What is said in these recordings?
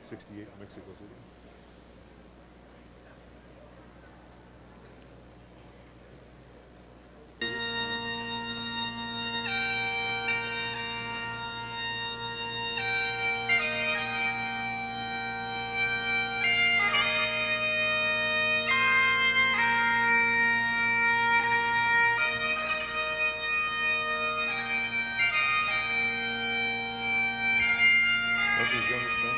68 Mexico City. That's his youngest son.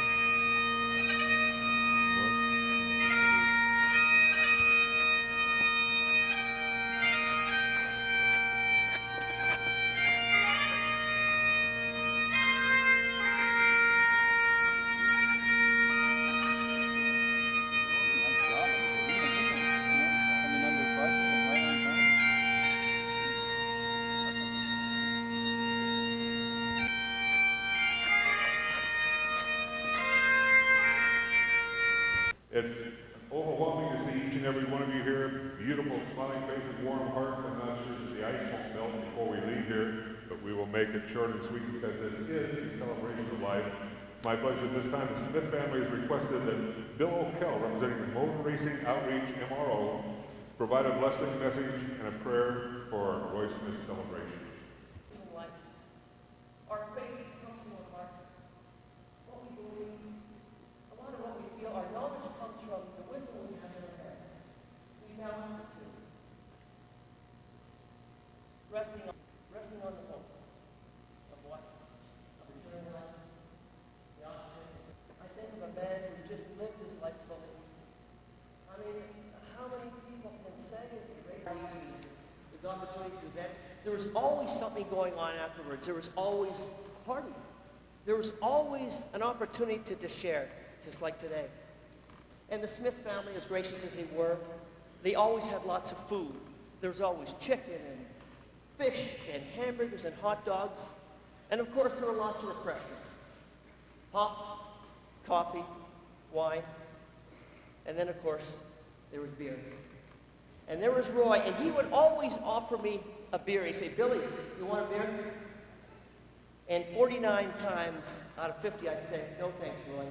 It's overwhelming to see each and every one of you here. Beautiful, smiling faces, warm hearts. I'm not sure that the ice won't melt before we leave here, but we will make it short and sweet because this is a celebration of life. It's my pleasure this time the Smith family has requested that Bill O'Kell, representing the Motor Racing Outreach MRO, provide a blessing message and a prayer for Roy Smith's celebration. Our faith comes from our heart. What we believe, a lot of what we feel, our knowledge comes from the wisdom we have in our head. We balance the two. Resting on the hope of what? Of eternal life. The opportunity. I think of a man who just lived his life fully. I mean, how many people can say there's opportunities to events? There was always something going on afterwards. There was always a party. There was always an opportunity to share, just like today. And the Smith family, as gracious as they were, they always had lots of food. There was always chicken and fish and hamburgers and hot dogs. And of course, there were lots of refreshments. Pop, coffee, wine, and then of course, there was beer. And there was Roy, and he would always offer me a beer. He'd say, Billy, you want a beer? And 49 times out of 50, I'd say, no thanks, Roy.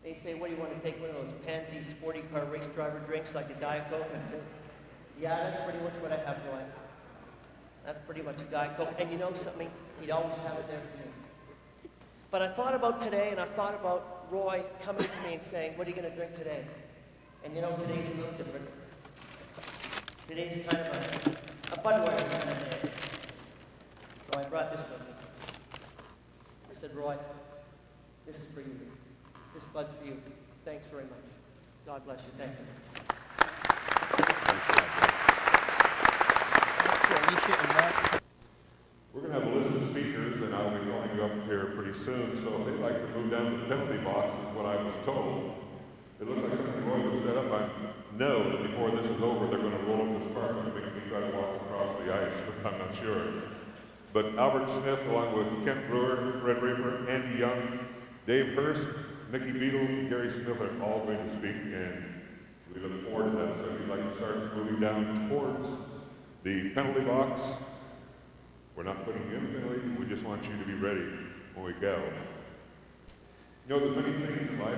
They'd say, what do you want to take, one of those pansy sporty car race driver drinks like a Diet Coke? I said, yeah, that's pretty much what I have, Roy. That's pretty much a Diet Coke. And you know something? He'd always have it there for me. But I thought about today, and I thought about Roy coming to me and saying, what are you going to drink today? And you know, today's a little different. Today's kind of a Budweiser kind of day. So I brought this with me. I said, Roy, this is for you. This Bud's for you. Thanks very much. God bless you. Thank you. We're going to have a list of speakers, and I'll be calling you up here pretty soon, so if they'd like to move down to the penalty box, is what I was told. It looks like something Roy would set up. I know that before this is over, they're going to roll up this park and make me try to walk across the ice, but I'm not sure. But Albert Smith, along with Kent Brewer, Fred Raper, Andy Young, Dave Hurst, Mickey Beadle, Gary Smith are all going to speak, and we look forward to that. So if you'd like to start moving down towards the penalty box, we're not putting you in the penalty, we just want you to be ready when we go. You know, there's many things in life.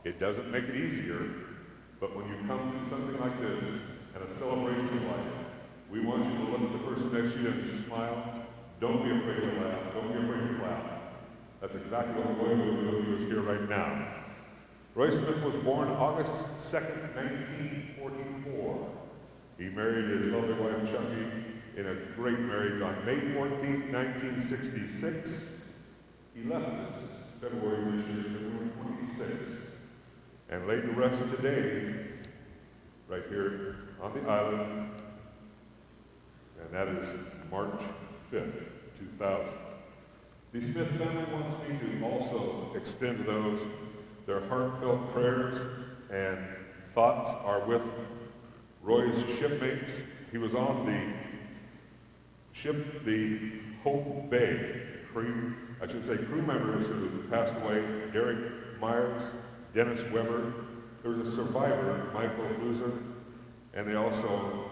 It doesn't make it easier, but when you come to something like this and a celebration of life, we want you to look at the person next to you and smile. Don't be afraid to laugh. Don't be afraid to clap. That's exactly what Roy would do if he was here right now. Roy Smith was born August 2nd, 1944. He married his lovely wife, Chucky, in a great marriage on May 14th, 1966. He left us February this year, February 26th, and laid to rest today, right here on the island, and that is March 5th, 2000. The Smith family wants me to also extend to those their heartfelt prayers and thoughts are with Roy's shipmates. He was on the ship, the Hope Bay, crew members who passed away, Derek Myers, Dennis Weber. There was a survivor, Michael Fluser, and they also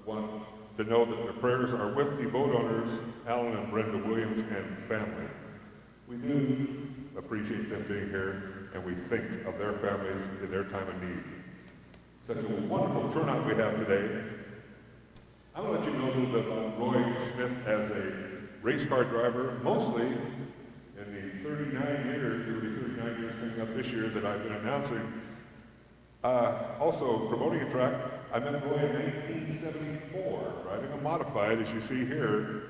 want to know that their prayers are with the boat owners, Alan and Brenda Williams and family. We do appreciate them being here. and we think of their families in their time of need. Such a wonderful turnout we have today. I want to let you know a little bit about Roy Smith as a race car driver, mostly in the 39 years, it will be 39 years coming up this year that I've been announcing. Also promoting a track, I met Roy in 1974, driving a modified, as you see here,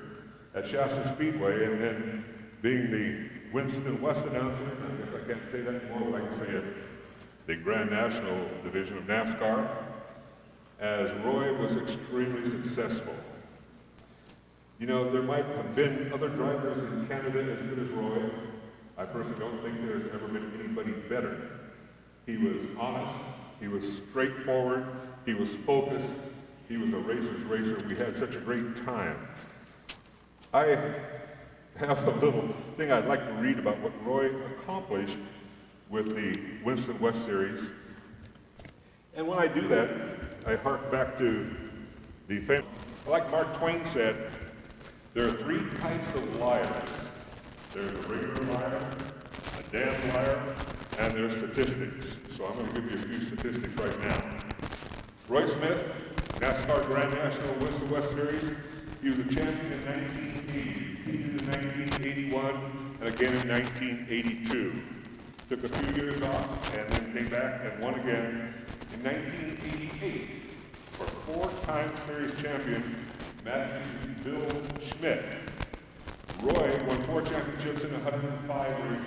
at Shasta Speedway, and then being the Winston West announcer. I guess I can't say that anymore, but I can say it. The Grand National Division of NASCAR, as Roy was extremely successful. You know, there might have been other drivers in Canada as good as Roy. I personally don't think there's ever been anybody better. He was honest, he was straightforward, he was focused, he was a racer's racer. We had such a great time. I have a little thing I'd like to read about what Roy accomplished with the Winston West Series. And when I do that, I hark back to the famous, like Mark Twain said, there are three types of liars. There's a regular liar, a damn liar, and there's statistics. So I'm going to give you a few statistics right now. Roy Smith, NASCAR Grand National Winston West Series, he was a champion in 1980, competed in 1981, and again in 1982. Took a few years off, and then came back and won again in 1988 for four-time series champion, Massachusetts Bill Schmidt. Roy won 4 championships in 105 races,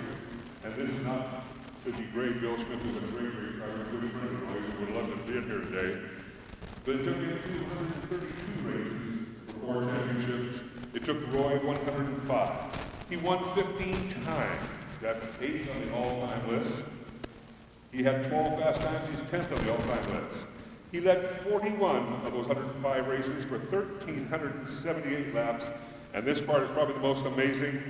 and this is not to degrade Bill Schmidt, who's a great driver, good friend of Roy, who would love to be in here today. But it took him 232 races for 4 championships. It took Roy 105. He won 15 times. That's 8th on the all-time list. He had 12 fast times. He's 10th on the all-time list. He led 41 of those 105 races for 1,378 laps. And this part is probably the most amazing.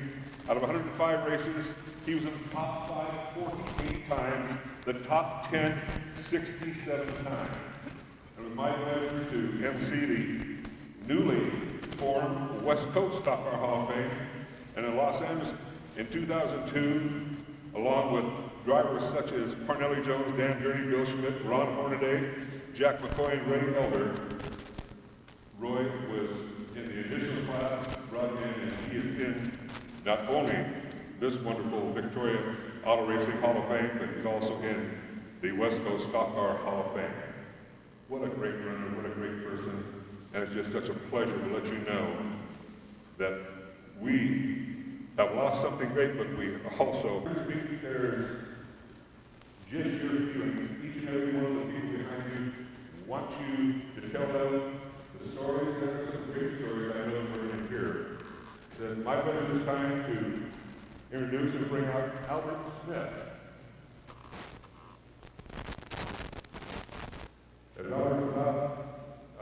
Out of 105 races, he was in the top 5 48 times, the top 10 67 times. It was my pleasure to MC the newly formed West Coast Stock Car Hall of Fame. And in Los Angeles in 2002, along with drivers such as Parnelli Jones, Dan Gurney, Bill Schmidt, Ron Hornaday, Jack McCoy, and Ray Elder, Roy was in the initial class, brought in, and he is in not only this wonderful Victoria Auto Racing Hall of Fame, but he's also in the West Coast Stock Car Hall of Fame. What a great runner, what a great person, and it's just such a pleasure to let you know that we have lost something great, but we also speak. There's just your feelings. Each and every one of the people behind you want you to tell them the stories. There are some great stories I know we're going to hear. So my pleasure this time to introduce and bring out Albert Smith. As Albert was out,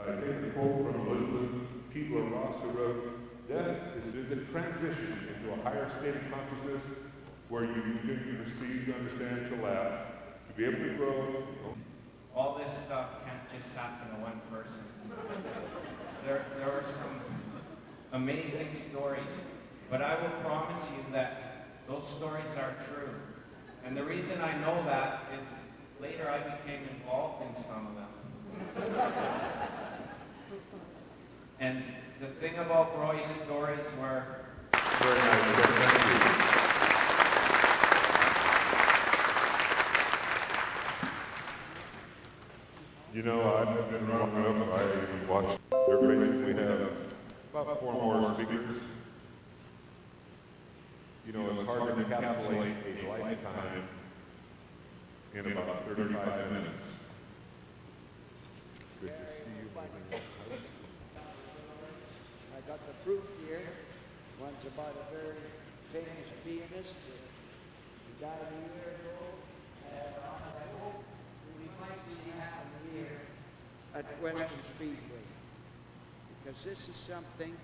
I take the quote from Elizabeth Kubler-Ross, who wrote, "Death is a transition into a higher state of consciousness where you continue to receive, to understand, to laugh, to be able to grow." All this stuff can't just happen to one person. There are some amazing stories, but I will promise you that those stories are true. And the reason I know that is later I became involved in some of them. And the thing about Roy's stories were Very nice. Thank you. You know, I've been long enough. I even watched. They're basically have about 4 more speakers. You know, it's hard to encapsulate a lifetime in about 35 minutes. Good to see you. I got the proof here. One's about a very famous pianist. He died a year ago. And I hope we might see him here at Western Speedway. Because this is something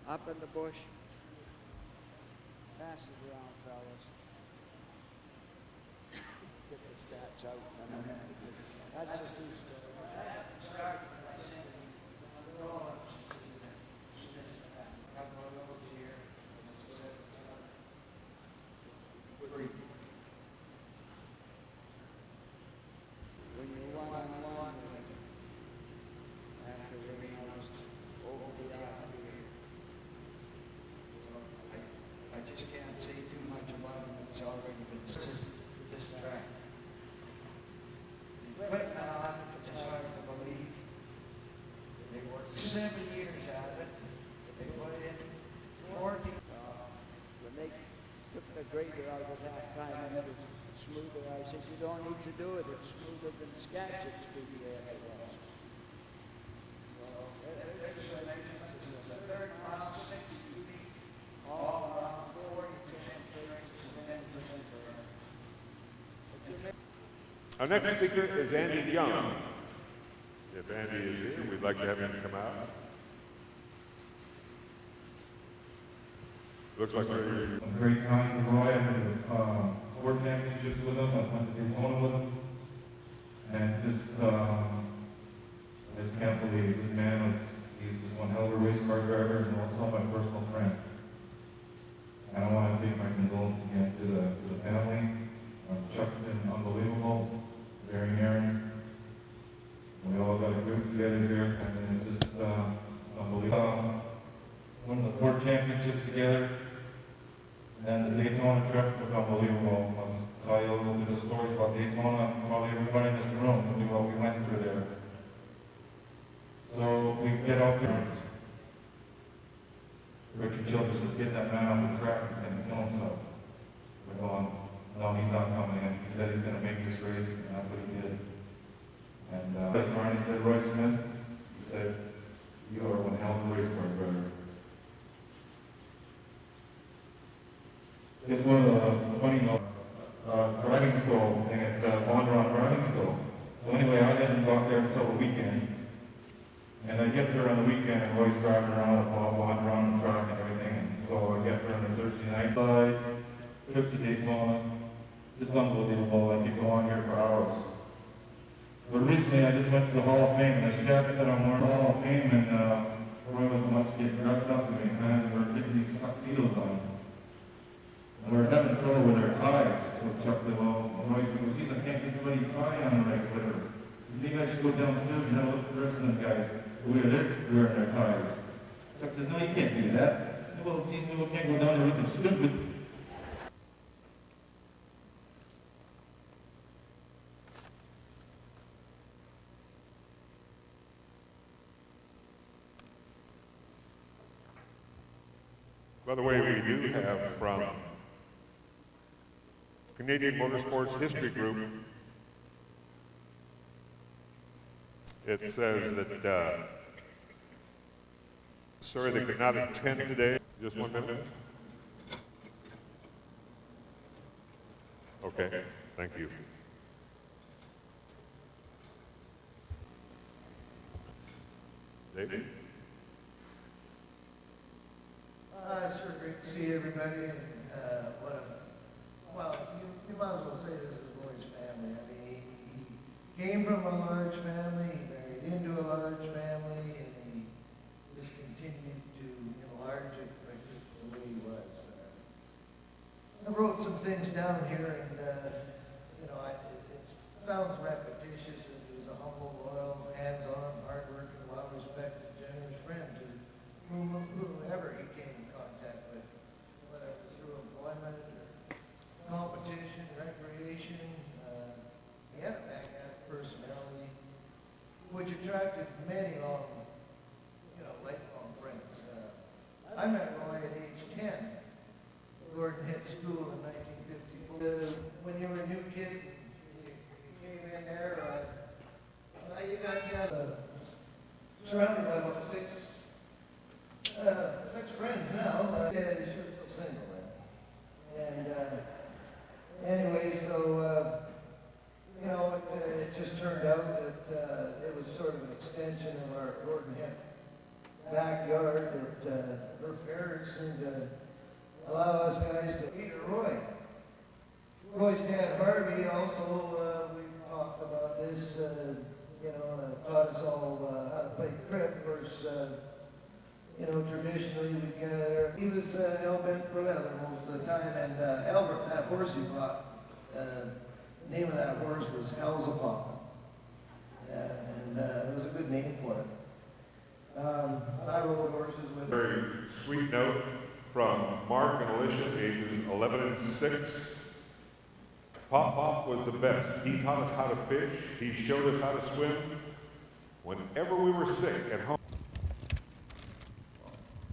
up in the bush. Pass it around, fellas. Get the stats out in a minute. That's a true story. Start by saying, trailer out at halftime and it was smoother. I said, you don't need to do it. It's smoother than Skagit's PBA it was. So, there's a third mile, 60 feet, all around 40, 10 turns, and 10% turn. It's amazing. Our next speaker is Andy Young. If Andy is here, we'd like to have him come out. Looks like very I'm very kind to Roy. I went to 4 championships with him. I went to Daytona with him. And I just can't believe this man he's just one hell of a race car driver and also my personal friend. And I want to take my condolences again to the family. Chuck's been unbelievable, very Aaron. We all got a group together here, and it's just unbelievable. Won the 4 championships together. And the Daytona trip was unbelievable. I'll tell you a little bit of stories about Daytona. Probably everybody in this room knew what we went through there. So we get out there. Richard Childress says, get that man off the track, he's going to kill himself. We're going, no, he's not coming in. He said he's going to make this race, and that's what he did. And Barney said, Roy Smith, he said, you are one hell of a race car driver. It's one of the funny driving school thing at Bondron Driving School. So anyway, I hadn't got there until the weekend. And I get there on the weekend and Roy's driving around at Bondron track and everything. And so I get there on the Thursday night side, trip to Daytona. It's unbelievable. I could go on here for hours. But recently I just went to the Hall of Fame, and this jacket that I'm wearing, the Hall of Fame, and Roy was much getting dressed up to me, and we were getting these tuxedos on. And we were having trouble with our ties. So Chuck said, well, Roy said, well, geez, I can't get somebody tie on the right glitter. He said, you guys should go downstairs and have a look at the rest of them guys. They're wearing their ties. Chuck says, no, you can't do that. I said, well, these people can't go down there looking stupid. By the way, we do have from Canadian Motorsports History Group, it says that, sorry they could not attend today. Just 1 minute. Okay, thank you. David? Sure, great to see everybody, and you might as well say this is Roy's family. I mean, he came from a large family, he married into a large family, and he just continued to enlarge it right just the way he was. I wrote some things down here, and it sounds repetitious, and he was a humble, loyal, hands-on, hard-working, well-respected, generous friend to whomever he came in contact with, whether it was through employment or competition, recreation. He had a magnetic personality, which attracted many lifelong friends. I met Roy at age 10. Gordon hit school in 1954. When you were a new kid, you came in there, you got surrounded by about six friends now. Yeah, you're still single then. And anyway, so it just turned out that it was sort of an extension of our Gordon Hip backyard that her parents seemed to allow us guys to meet Roy. Roy's dad Harvey also, we talked about this, taught us all how to play crib versus traditionally we get there. He was hell-bent for leather most of the time, and Albert, that horse he bought, the name of that horse was Elzapop. And it was a good name for it. I rode horses with him. Very sweet note from Mark and Alicia, ages 11 and 6. Pop was the best. He taught us how to fish. He showed us how to swim. Whenever we were sick at home.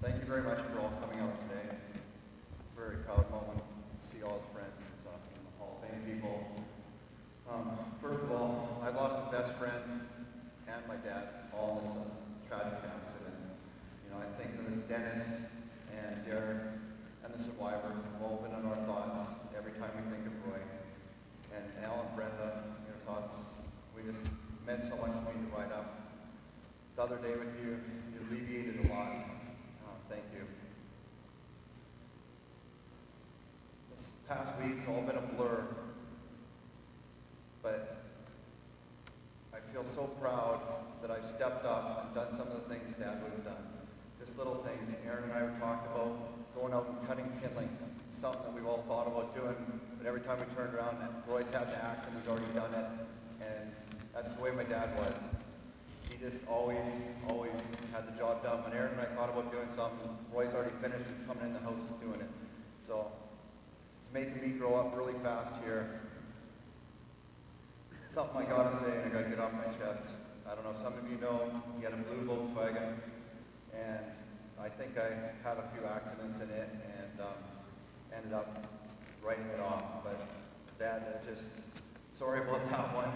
Thank you very much for all coming out today. Very proud moment to see all his friends and stuff in the Hall of Fame people. First of all, I lost a best friend and my dad all in this tragic accident. You know, I think that Dennis and Derek and the survivor have all been in our thoughts every time we think of Roy. And Al and Brenda, your thoughts, we just meant so much to me to ride up the other day with you. You alleviated a lot. Thank you. This past week's all been a blur, but I feel so proud that I've stepped up and done some of the things Dad would have done. Just little things. Aaron and I have talked about going out and cutting kindling, something that we've all thought about doing, but every time we turned around, Roy's had to act and he's already done it, and that's the way my dad was. He just always had the job done. When Aaron and I thought about doing something, Roy's already finished and coming in the house and doing it. So it's making me grow up really fast here. Something I gotta say, and I gotta get off my chest. I don't know, some of you know, he had a blue Volkswagen, and I think I had a few accidents in it, and ended up writing it off. But Dad, just sorry about that one.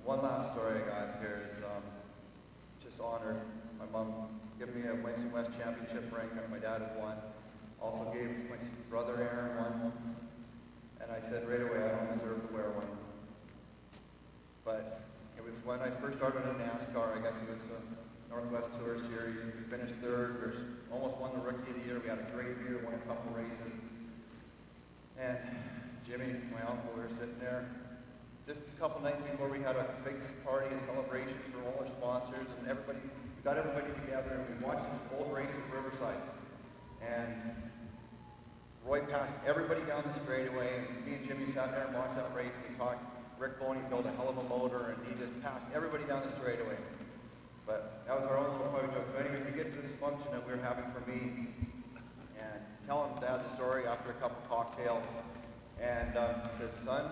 One last story I got here is just honored. My mom gave me a Winston West Championship ring that my dad had won. Also gave my brother Aaron one. And I said right away, I don't deserve to wear one. But it was when I first started in NASCAR. I guess it was the Northwest Tour Series. We finished third. We almost won the Rookie of the Year. We had a great year, won a couple races. And Jimmy, my uncle, we were sitting there just a couple nights before we had a big party, a celebration for all our sponsors, and we got everybody together, and we watched this old race at Riverside. And Roy passed everybody down the straightaway, and me and Jimmy sat there and watched that race. We talked. Rick Boney built a hell of a motor, and he just passed everybody down the straightaway. But that was our own little private joke. So anyways, we get to this function that we were having for me, and telling Dad the story after a couple cocktails, and he says, son,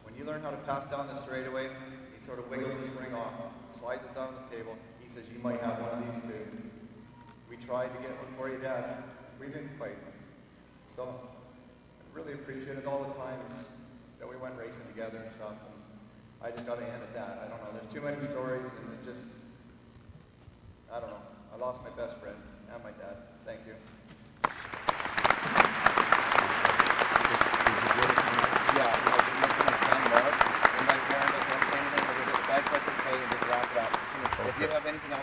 when you learn how to pass down the straightaway, he sort of wiggles this ring off, slides it down the table. He says, you might have one of these too. We tried to get one for you, Dad. We didn't quite. So I really appreciated all the times that we went racing together and stuff. And I just got to end at that. I don't know. There's too many stories, and it just, I don't know. I lost my best friend and my dad. Thank you. Yeah, it makes me sound more. And my parents don't say anything, but we just back what they pay and just wrap it up. If you have anything else.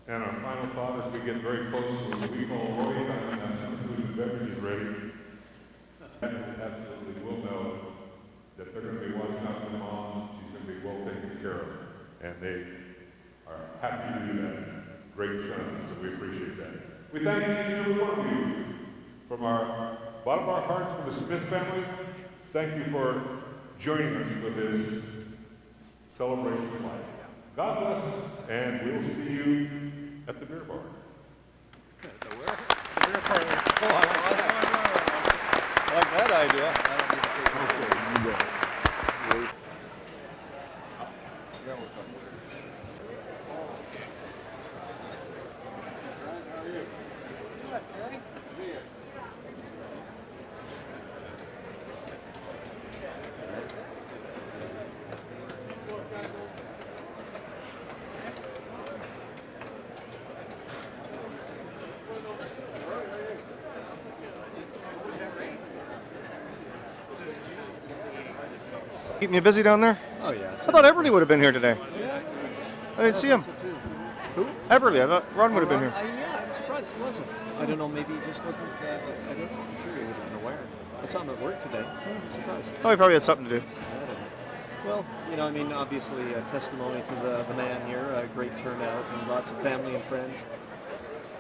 And our final thought as we get very close to the week all Roy, I'm going to have some food and beverages ready. And absolutely will know that they're going to be watching out for Mom. She's going to be well taken care of. And they are happy to do that. Great sons, so we appreciate that. We thank each and every one of you from our bottom of our hearts, from the Smith family. Thank you for joining us for this celebration of life. God bless, and we'll see you at the beer bar. The where? The beer bar. Oh, I like that idea. I don't need to say okay, you go. Then we'll come with it. How are you? Good, Terry. Keeping you busy down there? Oh, yeah. I thought Everly would have been here today. I didn't see him. Who? Everly, I thought Ron would have been here. Yeah, I'm surprised he wasn't. I don't know, maybe he just wasn't, I don't know, I'm sure he would have been aware. I saw him at work today. I'm surprised. Oh, he probably had something to do. I don't know. Well, you know, I mean, obviously a testimony to the man here, a great turnout and lots of family and friends.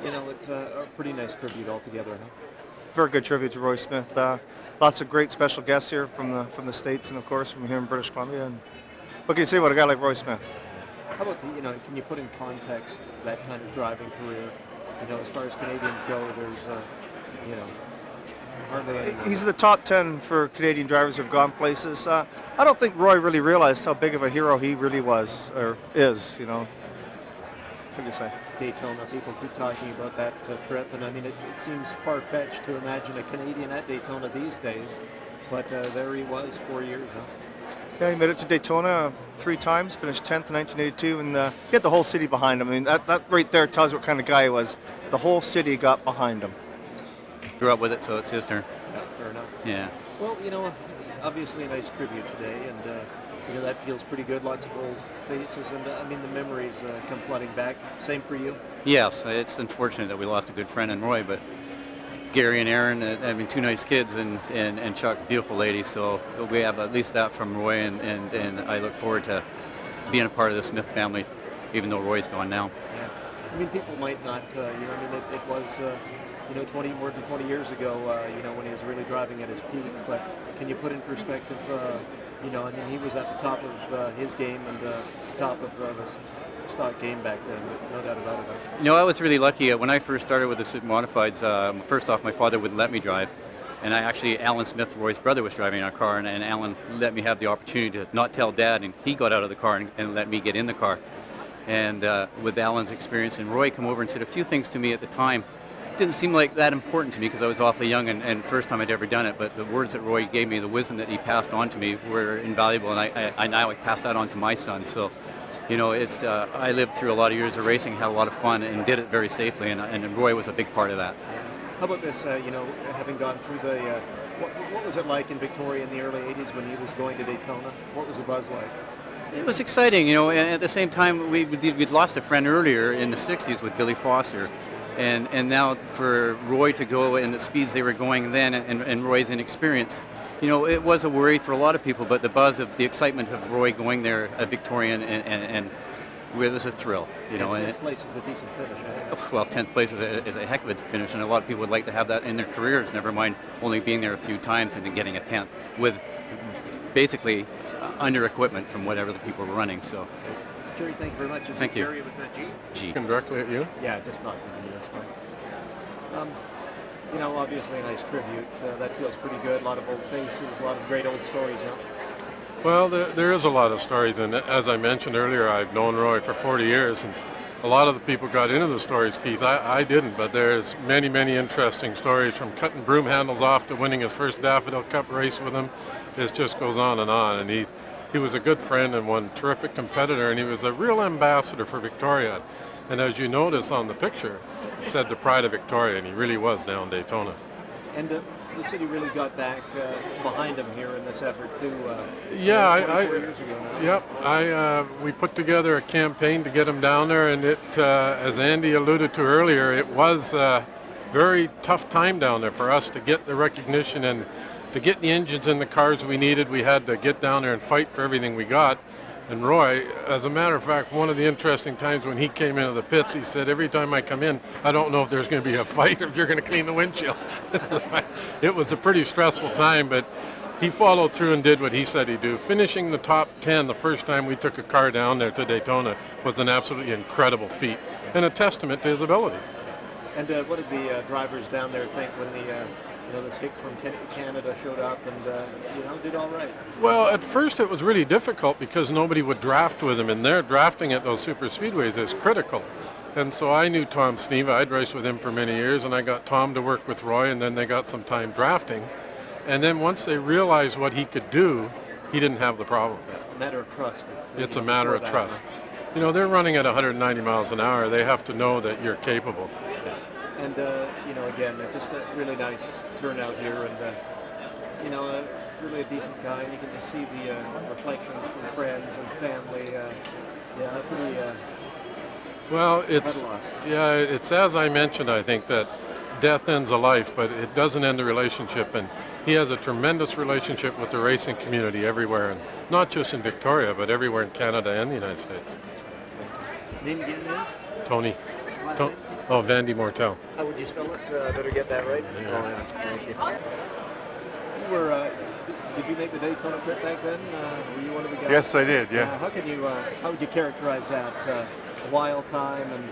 You know, it's a pretty nice tribute altogether, huh? Very good tribute to Roy Smith. Lots of great special guests here from the States and, of course, from here in British Columbia. And what can you say about a guy like Roy Smith? How about, you know, can you put in context that kind of driving career? You know, as far as Canadians go, there's, you know, hardly any. He's in the top 10 for Canadian drivers who've gone places. I don't think Roy really realized how big of a hero he really was, or is, you know. What do you say? Daytona, people keep talking about that trip, and I mean, it seems far-fetched to imagine a Canadian at Daytona these days, but there he was 4 years, huh? Yeah, he made it to Daytona 3 times, finished 10th in 1982, and he had the whole city behind him. I mean, that right there tells you what kind of guy he was. The whole city got behind him. Grew up with it, so it's his turn. Yeah, fair enough. Yeah. Well, you know, obviously a nice tribute today, and you know, that feels pretty good. Lots of old faces, and I mean, the memories come flooding back. Same for you? Yes, it's unfortunate that we lost a good friend in Roy, but Gary and Aaron, I mean, 2 nice kids, and Chuck, beautiful lady. So we have at least that from Roy, and I look forward to being a part of the Smith family, even though Roy's gone now. Yeah. I mean, people might not, you know, I mean, it was, you know, more than 20 years ago, you know, when he was really driving at his peak. But can you put in perspective, you know, I mean, he was at the top of his game and top of the stock game back then, no doubt about it. You know, I was really lucky. When I first started with the Super Modifieds, first off, my father would let me drive. And Alan Smith, Roy's brother, was driving our car, and Alan let me have the opportunity to not tell Dad, and he got out of the car and let me get in the car. And with Alan's experience, and Roy come over and said a few things to me at the time. Didn't seem like that important to me because I was awfully young and first time I'd ever done it, but the words that Roy gave me, the wisdom that he passed on to me were invaluable, and I now pass that on to my son. So, you know, it's I lived through a lot of years of racing, had a lot of fun, and did it very safely, and Roy was a big part of that. How about this, you know, having gone through the, what was it like in Victoria in the early 80s when he was going to Daytona? What was the buzz like? It was exciting, you know, and at the same time, we'd lost a friend earlier in the 60s with Billy Foster. And now for Roy to go in the speeds they were going then, and Roy's inexperience, you know, it was a worry for a lot of people, but the buzz of the excitement of Roy going there at Victorian and it was a thrill, you know. 10th place is a decent finish, right? Well, 10th place is a heck of a finish, and a lot of people would like to have that in their careers, never mind only being there a few times and then getting a 10th with basically under equipment from whatever the people were running, so. Jerry, thank you very much. Thank you. Jerry with the G? G. Looking directly at you? Yeah, just not going to be this one. You know, obviously a nice tribute. That feels pretty good. A lot of old faces, a lot of great old stories, huh? Well, there is a lot of stories, and as I mentioned earlier, I've known Roy for 40 years, and a lot of the people got into the stories, Keith. I didn't, but there's many, many interesting stories, from cutting broom handles off to winning his first Daffodil Cup race with him. It just goes on, and he was a good friend and one terrific competitor, and he was a real ambassador for Victoria. And as you notice on the picture, it said the pride of Victoria, and he really was down Daytona. And the city really got back behind him here in this effort too. Yeah, 24 years ago now. Yep. We put together a campaign to get him down there, and it, as Andy alluded to earlier, it was a very tough time down there for us to get the recognition and to get the engines in the cars we needed. We had to get down there and fight for everything we got. And Roy, as a matter of fact, one of the interesting times when he came into the pits, he said, every time I come in, I don't know if there's going to be a fight or if you're going to clean the windshield. It was a pretty stressful time, but he followed through and did what he said he'd do. Finishing the top 10 the first time we took a car down there to Daytona was an absolutely incredible feat and a testament to his ability. And what did the drivers down there think when the this hick from Canada showed up and, did all right? Well, at first it was really difficult because nobody would draft with him, and their drafting at those super speedways is critical. And so I knew Tom Sneva. I'd raced with him for many years, and I got Tom to work with Roy, and then they got some time drafting. And then once they realized what he could do, he didn't have the problems. It's a matter of trust. It's a matter of trust. They're running at 190 miles an hour. They have to know that you're capable. And, again, just a really nice turnout here. And, really a decent guy, and you can just see the reflections from friends and family. Yeah, pretty. Well, it's Quite a loss. yeah, it's as I mentioned. I think that death ends a life, but it doesn't end a relationship. And he has a tremendous relationship with the racing community everywhere, and not just in Victoria, but everywhere in Canada and the United States. Name again is? Tony, Last To- name? oh, Vandy Mortel. How would you spell it? Better get that right. Yeah. Oh, yeah. Thank you. You were. Did you make the Daytona trip back then? Were you one of the guys? Yes, I did, yeah. How can you? How would you characterize that? A wild time, and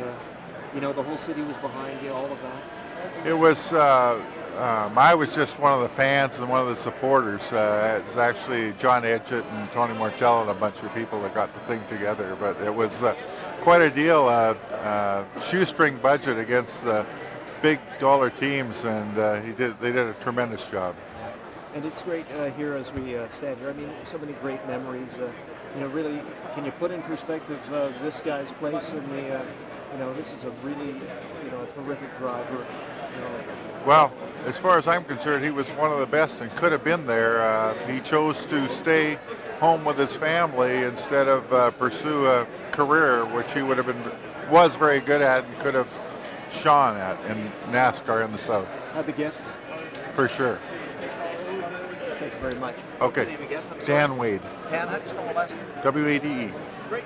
you know, the whole city was behind you. All of that. It was, I was just one of the fans and one of the supporters. It was actually John Edgett and Tony Martell and a bunch of people that got the thing together. But it was quite a deal, shoestring budget against the big dollar teams, and they did a tremendous job. And it's great here as we stand here. I mean, so many great memories. You know, really, can you put in perspective this guy's place in the? You know, this is a really, you know, a terrific driver. You know. Well, as far as I'm concerned, he was one of the best and could have been there. He chose to stay home with his family instead of pursue a career, which he was very good at and could have shone at in NASCAR in the South. Had the gifts. For sure. Thank you very much. Okay. What's your name again? I'm sorry. Dan Wade. Dan, how do you spell the last name? W-A-D-E. Great.